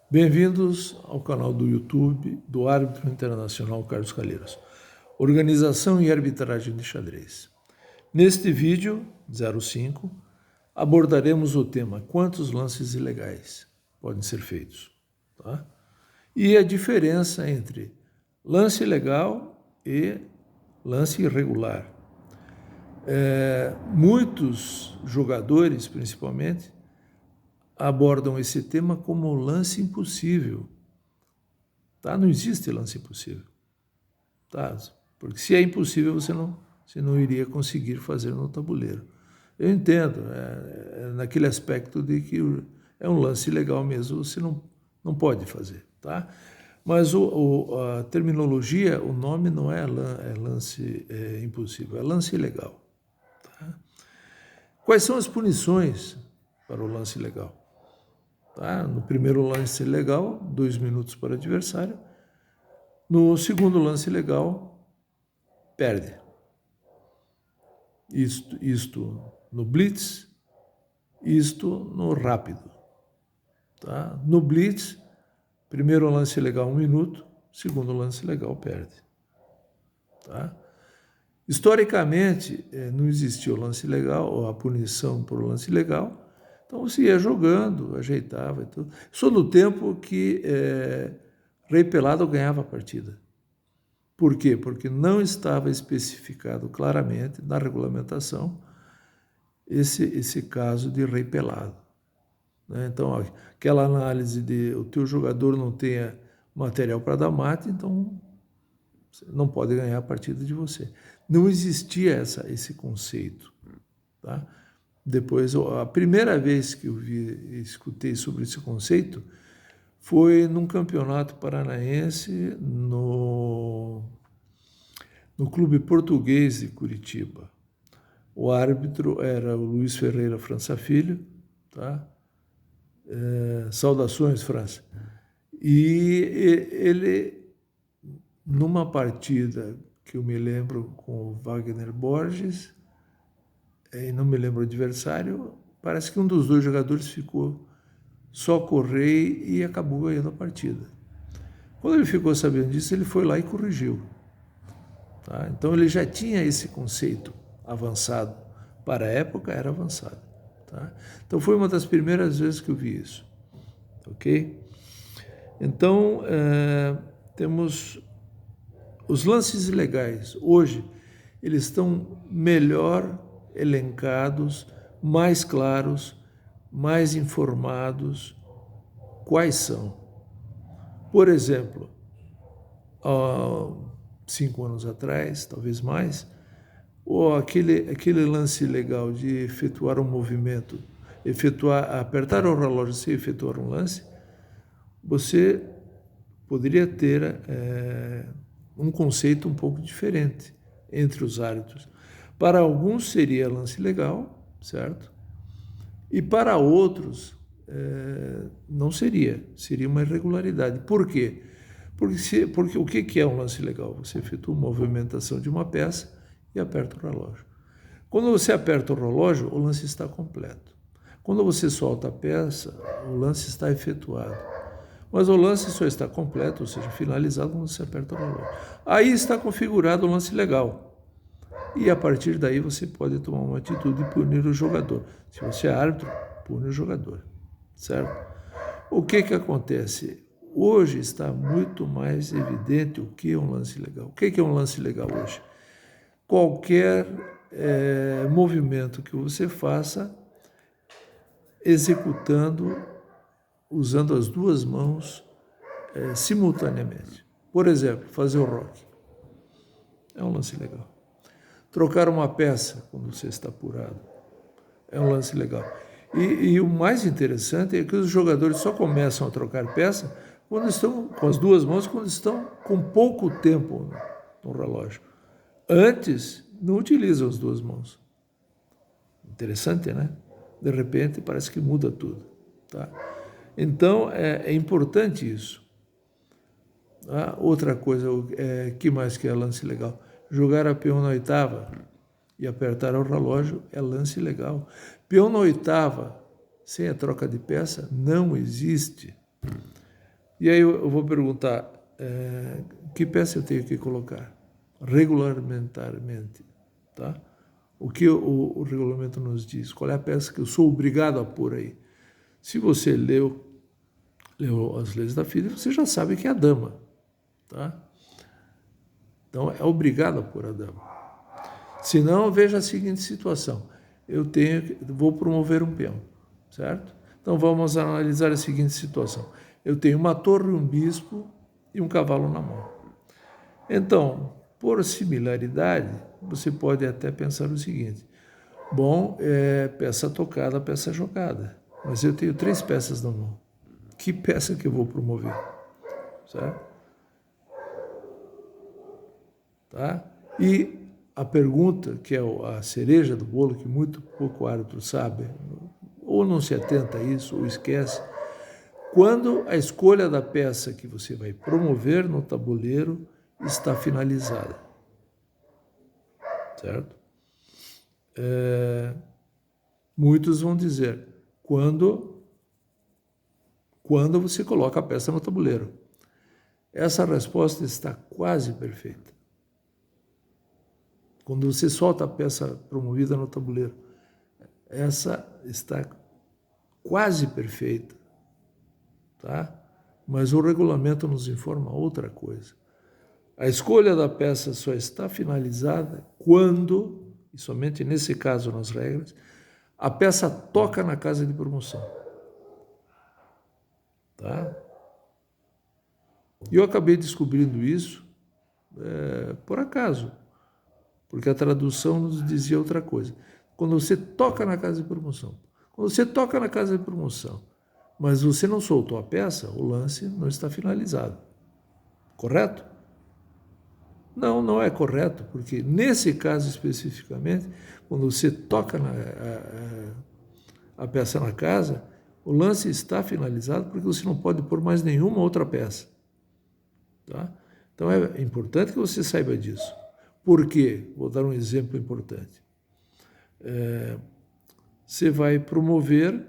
Bem-vindos ao canal do YouTube do árbitro internacional Carlos Calheiros. Organização e arbitragem de xadrez. Neste vídeo 05, abordaremos o tema quantos lances ilegais podem ser feitos, tá? E a diferença entre lance ilegal e lance irregular. Muitos jogadores, principalmente, abordam esse tema como lance impossível. Tá? Não existe lance impossível. Tá? Porque se é impossível, você não iria conseguir fazer no tabuleiro. Eu entendo, naquele aspecto de que é um lance ilegal mesmo, você não pode fazer. Tá? Mas a terminologia, o nome não é lance impossível, é lance ilegal. Tá? Quais são as punições para o lance ilegal? Tá? No primeiro lance legal, 2 minutos para o adversário. No segundo lance legal, perde. Isto no blitz, isto no rápido. Tá? No blitz, primeiro lance legal 1 minuto, segundo lance legal perde. Tá? Historicamente, não existia o lance legal, ou a punição por lance legal. Então você ia jogando, ajeitava e tudo. Só no tempo que Rei Pelado ganhava a partida. Por quê? Porque não estava especificado claramente na regulamentação esse caso de Rei Pelado. Né? Então, aquela análise de o teu jogador não tenha material para dar mate, então você não pode ganhar a partida de você. Não existia esse conceito. Tá? Depois, a primeira vez que eu escutei sobre esse conceito foi num campeonato paranaense no Clube Português de Curitiba. O árbitro era o Luiz Ferreira França Filho, tá? Saudações, França. E ele, numa partida que eu me lembro com o Wagner Borges, e não me lembro o adversário, parece que um dos dois jogadores ficou só com o Rei e acabou ganhando a partida. Quando ele ficou sabendo disso, ele foi lá e corrigiu. Tá? Então ele já tinha esse conceito avançado. Para a época era avançado. Tá? Então foi uma das primeiras vezes que eu vi isso. Ok? Então temos os lances ilegais. Hoje eles estão melhor elencados, mais claros, mais informados. Quais são? Por exemplo, há 5 anos atrás, talvez mais, ou aquele lance legal de efetuar um movimento, apertar o relógio sem efetuar um lance, você poderia ter um conceito um pouco diferente entre os árbitros. Para alguns seria lance legal, certo? E para outros não seria uma irregularidade. Por quê? Porque o que é um lance legal? Você efetua uma movimentação de uma peça e aperta o relógio. Quando você aperta o relógio, o lance está completo. Quando você solta a peça, o lance está efetuado. Mas o lance só está completo, ou seja, finalizado, quando você aperta o relógio. Aí está configurado o lance legal. E a partir daí você pode tomar uma atitude e punir o jogador. Se você é árbitro, pune o jogador. Certo? O que acontece? Hoje está muito mais evidente o que é um lance legal. O que é um lance legal hoje? Qualquer movimento que você faça executando, usando as duas mãos simultaneamente. Por exemplo, fazer o rock. É um lance legal. Trocar uma peça quando você está apurado. É um lance legal. E o mais interessante é que os jogadores só começam a trocar peça quando estão com as duas mãos, quando estão com pouco tempo no relógio. Antes, não utilizam as duas mãos. Interessante, né? De repente, parece que muda tudo. Tá? Então, é importante isso. Tá? Outra coisa, que mais que é lance legal? Jogar a peão na oitava e apertar o relógio é lance legal. Peão na oitava, sem a troca de peça, não existe. E aí eu vou perguntar, que peça eu tenho que colocar? Regulamentarmente, tá? O que o regulamento nos diz? Qual é a peça que eu sou obrigado a pôr aí? Se você leu as leis da FIDE, você já sabe que é a dama, tá? Então, é obrigado a pôr a dama. Se não, veja a seguinte situação. Vou promover um peão, certo? Então, vamos analisar a seguinte situação. Eu tenho uma torre, um bispo e um cavalo na mão. Então, por similaridade, você pode até pensar o seguinte. Bom, peça tocada, peça jogada. Mas eu tenho 3 peças na mão. Que peça que eu vou promover? Certo? Tá? E a pergunta, que é a cereja do bolo, que muito pouco árbitro sabe, ou não se atenta a isso, ou esquece, quando a escolha da peça que você vai promover no tabuleiro está finalizada. Certo? Muitos vão dizer, quando você coloca a peça no tabuleiro. Essa resposta está quase perfeita. Quando você solta a peça promovida no tabuleiro, essa está quase perfeita, tá? Mas o regulamento nos informa outra coisa. A escolha da peça só está finalizada quando, e somente nesse caso nas regras, a peça toca na casa de promoção. Tá? E eu acabei descobrindo isso por acaso, porque a tradução nos dizia outra coisa. Quando você toca na casa de promoção. Quando você toca na casa de promoção, mas você não soltou a peça, o lance não está finalizado. Correto? Não, não é correto, porque nesse caso especificamente, quando você toca a peça na casa, o lance está finalizado porque você não pode pôr mais nenhuma outra peça. Tá? Então é importante que você saiba disso. Por quê? Vou dar um exemplo importante. Você vai promover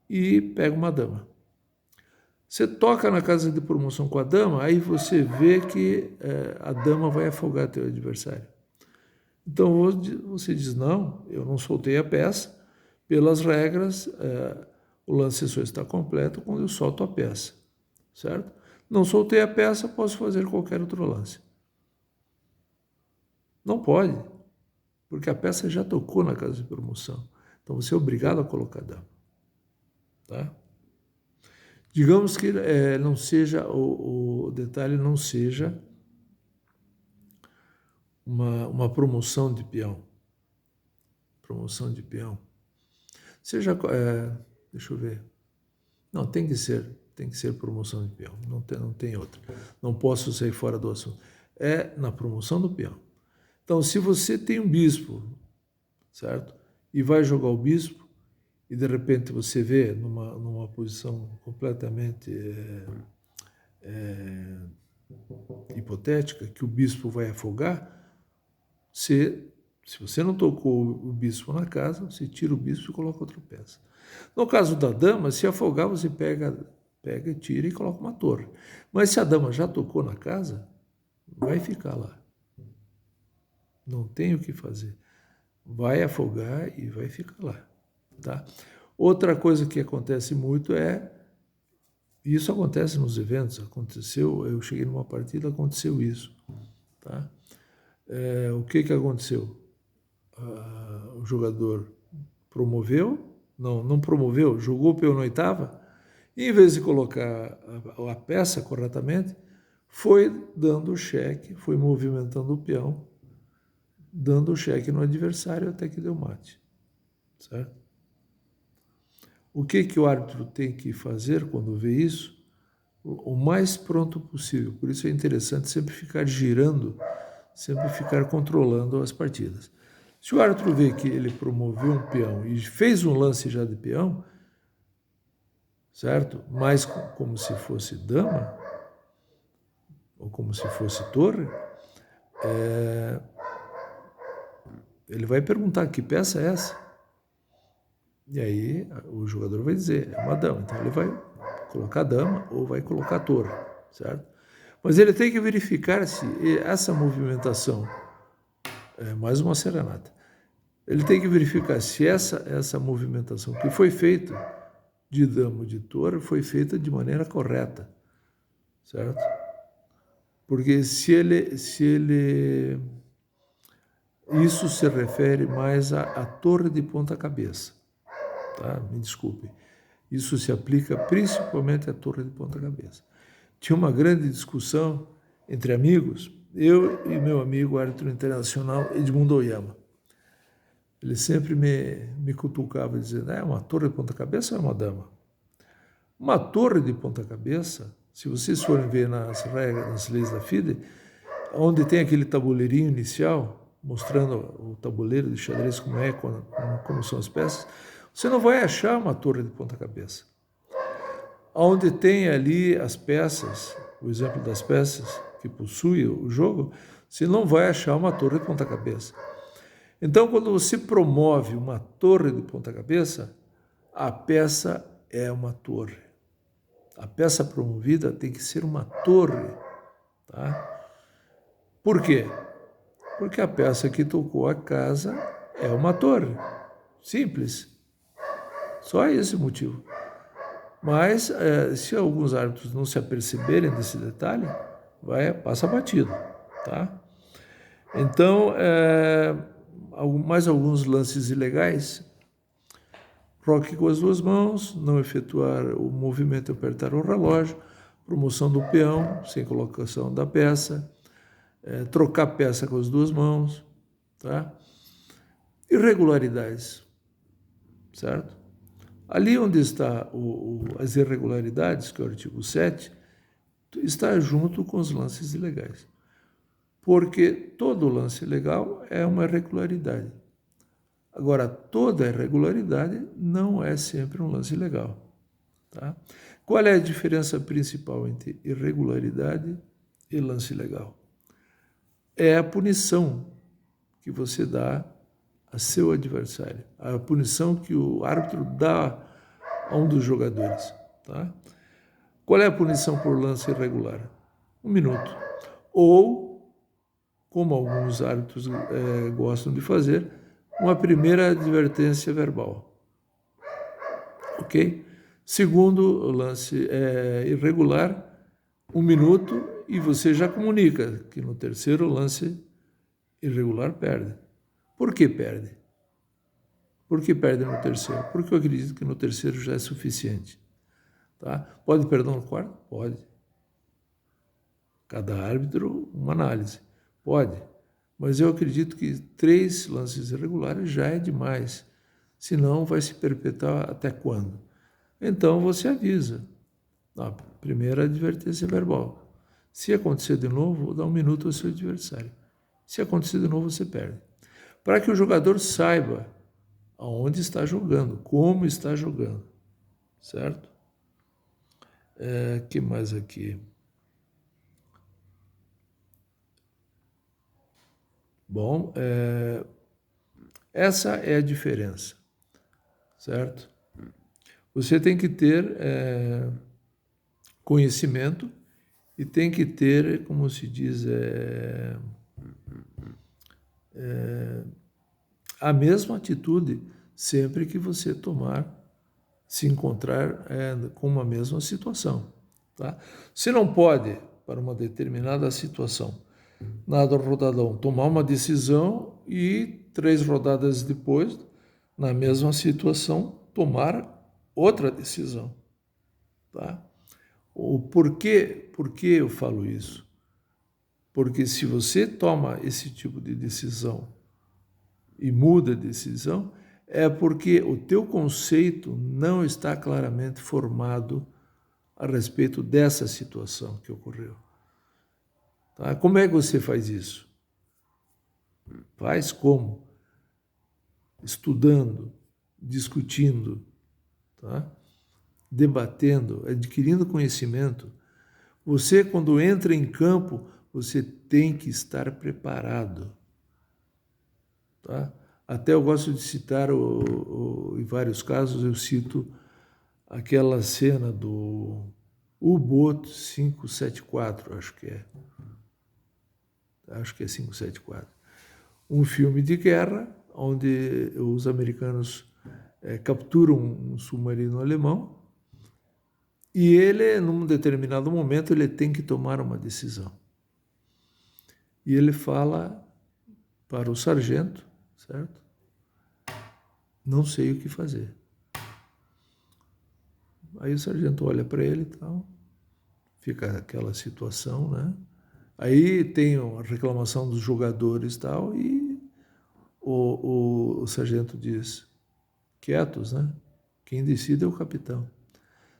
e pega uma dama. Você toca na casa de promoção com a dama, aí você vê que a dama vai afogar teu adversário. Então você diz, não, eu não soltei a peça, pelas regras, o lance só está completo quando eu solto a peça, certo? Não soltei a peça, posso fazer qualquer outro lance. Não pode, porque a peça já tocou na casa de promoção. Então você é obrigado a colocar a dama, tá? Digamos que não seja, o detalhe não seja uma promoção de peão. Promoção de peão. Seja, deixa eu ver. Não, tem que ser promoção de peão. Não tem outra. Não posso sair fora do assunto. É na promoção do peão. Então, se você tem um bispo, certo? E vai jogar o bispo, e de repente você vê numa posição completamente hipotética que o bispo vai afogar, se você não tocou o bispo na casa, você tira o bispo e coloca outra peça. No caso da dama, se afogar, você pega, tira e coloca uma torre. Mas se a dama já tocou na casa, vai ficar lá. Não tem o que fazer. Vai afogar e vai ficar lá. Tá? Outra coisa que acontece muito isso acontece nos eventos, eu cheguei numa partida, aconteceu isso. Tá? O que aconteceu? O jogador promoveu, não promoveu, jogou o peão na oitava, e em vez de colocar a peça corretamente, foi dando o cheque, foi movimentando o peão, dando o cheque no adversário até que deu mate. Certo? O que o árbitro tem que fazer quando vê isso? O mais pronto possível. Por isso é interessante sempre ficar girando, sempre ficar controlando as partidas. Se o árbitro vê que ele promoveu um peão e fez um lance já de peão, certo? Mas como se fosse dama, ou como se fosse torre, ele vai perguntar que peça é essa? E aí o jogador vai dizer, é uma dama. Então ele vai colocar dama ou vai colocar torre, certo? Mas ele tem que verificar se essa movimentação, mais uma serenata, ele tem que verificar se essa movimentação que foi feita de dama ou de torre foi feita de maneira correta, certo? Porque se ele isso se refere mais à torre de ponta cabeça, tá? Me desculpe. Isso se aplica principalmente à torre de ponta cabeça. Tinha uma grande discussão entre amigos, eu e meu amigo árbitro internacional Edmundo Oyama. Ele sempre me cutucava dizendo, é uma torre de ponta cabeça ou é uma dama? Uma torre de ponta cabeça, se vocês forem ver nas regras, nas leis da FIDE, onde tem aquele tabuleirinho inicial, mostrando o tabuleiro de xadrez como são as peças, você não vai achar uma torre de ponta cabeça. Onde tem ali as peças, o exemplo das peças que possui o jogo, você não vai achar uma torre de ponta cabeça. Então, quando você promove uma torre de ponta cabeça, a peça é uma torre. A peça promovida tem que ser uma torre, tá? Por quê? Porque a peça que tocou a casa é uma torre. Simples. Só esse motivo. Mas, se alguns árbitros não se aperceberem desse detalhe, passa batido, tá? Então, mais alguns lances ilegais. Roque com as duas mãos, não efetuar o movimento e apertar o relógio, promoção do peão, sem colocação da peça, trocar peça com as duas mãos, tá? Irregularidades, certo? Ali onde está as irregularidades, que é o artigo 7, está junto com os lances ilegais. Porque todo lance ilegal é uma irregularidade. Agora, toda irregularidade não é sempre um lance ilegal. Tá? Qual é a diferença principal entre irregularidade e lance ilegal? É a punição que você dá a seu adversário, a punição que o árbitro dá a um dos jogadores. Tá? Qual é a punição por lance irregular? 1 minuto. Ou, como alguns árbitros gostam de fazer, uma primeira advertência verbal. Ok? Segundo lance irregular, 1 minuto, e você já comunica que no terceiro lance irregular perde. Por que perde? Por que perde no terceiro? Porque eu acredito que no terceiro já é suficiente. Tá? Pode perder no quarto? Pode. Cada árbitro, uma análise. Pode. Mas eu acredito que 3 lances irregulares já é demais. Senão vai se perpetuar até quando? Então você avisa. A primeira advertência verbal. Se acontecer de novo, dá 1 minuto ao seu adversário. Se acontecer de novo, você perde. Para que o jogador saiba aonde está jogando, como está jogando. Certo? Que mais aqui? Bom, essa é a diferença, certo? Você tem que ter conhecimento e tem que ter, como se diz, a mesma atitude sempre que você se encontrar com uma mesma situação. Tá? Você não pode, para uma determinada situação, nada rodadão, tomar uma decisão e 3 rodadas depois, na mesma situação, tomar outra decisão. Tá? Por que eu falo isso? Porque se você toma esse tipo de decisão e muda a decisão, é porque o teu conceito não está claramente formado a respeito dessa situação que ocorreu. Tá? Como é que você faz isso? Faz como? Estudando, discutindo, tá? Debatendo, adquirindo conhecimento. Você, quando entra em campo, você tem que estar preparado. Tá? Até eu gosto de citar, em vários casos, eu cito aquela cena do U-Boat 574, acho que é. Acho que é 574. Um filme de guerra, onde os americanos capturam um submarino alemão e ele, num determinado momento, ele tem que tomar uma decisão. E ele fala para o sargento, certo? Não sei o que fazer. Aí o sargento olha para ele e tal, fica aquela situação, né? Aí tem a reclamação dos jogadores e tal, e o sargento diz, quietos, né? Quem decide é o capitão.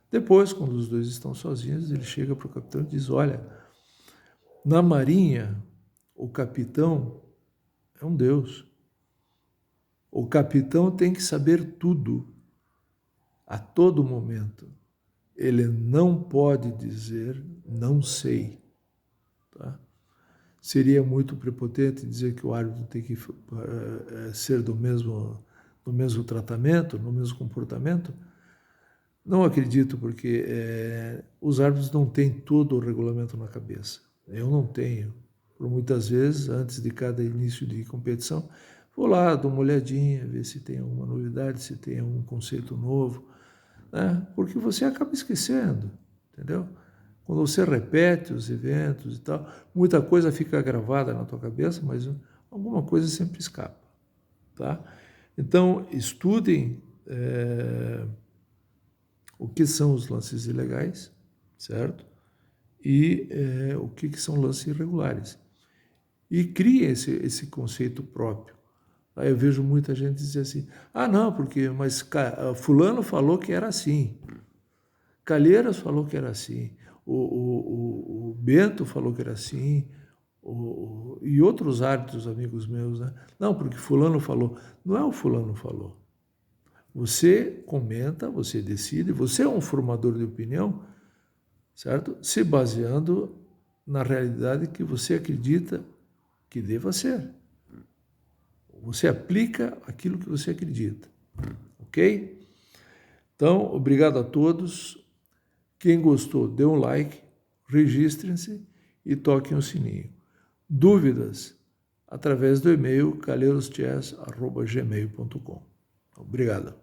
Depois, quando os dois estão sozinhos, ele chega para o capitão e diz, olha, na marinha, o capitão é um deus. O capitão tem que saber tudo, a todo momento. Ele não pode dizer, não sei. Tá? Seria muito prepotente dizer que o árbitro tem que ser do mesmo tratamento, no mesmo comportamento. Não acredito, porque os árbitros não têm todo o regulamento na cabeça. Eu não tenho. Por muitas vezes, antes de cada início de competição, vou lá, dou uma olhadinha, ver se tem alguma novidade, se tem algum conceito novo, né? Porque você acaba esquecendo, entendeu? Quando você repete os eventos e tal, muita coisa fica gravada na tua cabeça, mas alguma coisa sempre escapa, tá? Então, estudem o que são os lances ilegais, certo? E o que são lances irregulares. E criem esse conceito próprio. Aí eu vejo muita gente dizer assim, não, mas fulano falou que era assim, Calheiros falou que era assim, o Bento falou que era assim, e outros árbitros amigos meus, né? Não, porque fulano falou. Não é o fulano falou. Você comenta, você decide, você é um formador de opinião, certo? Se baseando na realidade que você acredita que deva ser. Você aplica aquilo que você acredita, ok? Então, obrigado a todos. Quem gostou, dê um like, registrem-se e toquem o sininho. Dúvidas? Através do e-mail calheiroschess@gmail.com. Obrigado.